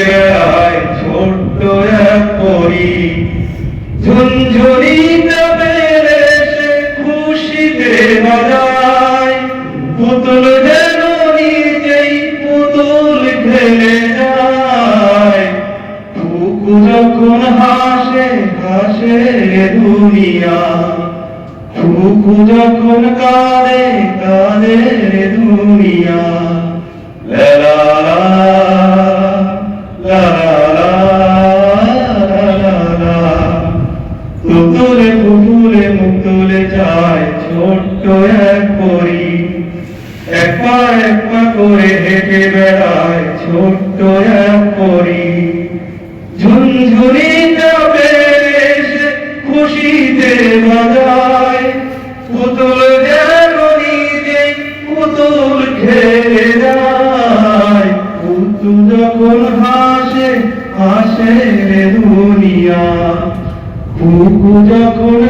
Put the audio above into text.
বেড়ায় ছোট্ট এক পরী, ঝুনঝুনি বেড়ে সে খুশিতে বাজায়, পুতুল যেন নিজেই পুতুল খেলে যায়। কুকু যখন হাসে হাসে দুনিয়া, কুকু যখন কাঁদে কাঁদে দুনিয়া। লা লা লা লা লা লা লা। পুতুলে পুতুলে মুখ তুলে যায় ছোট্ট এক পরী, এক পা করে হেঁটে বেড়ায় ছোট্ট এক পরী। ঝুনঝুনিটা বেড়ে সে খুশিতে বাজায়, পুতুল যেন নিজেই পুতুল খেলে যায়। পুতুল যখন হাসে হাসে দুনিয়া, কুকু যখন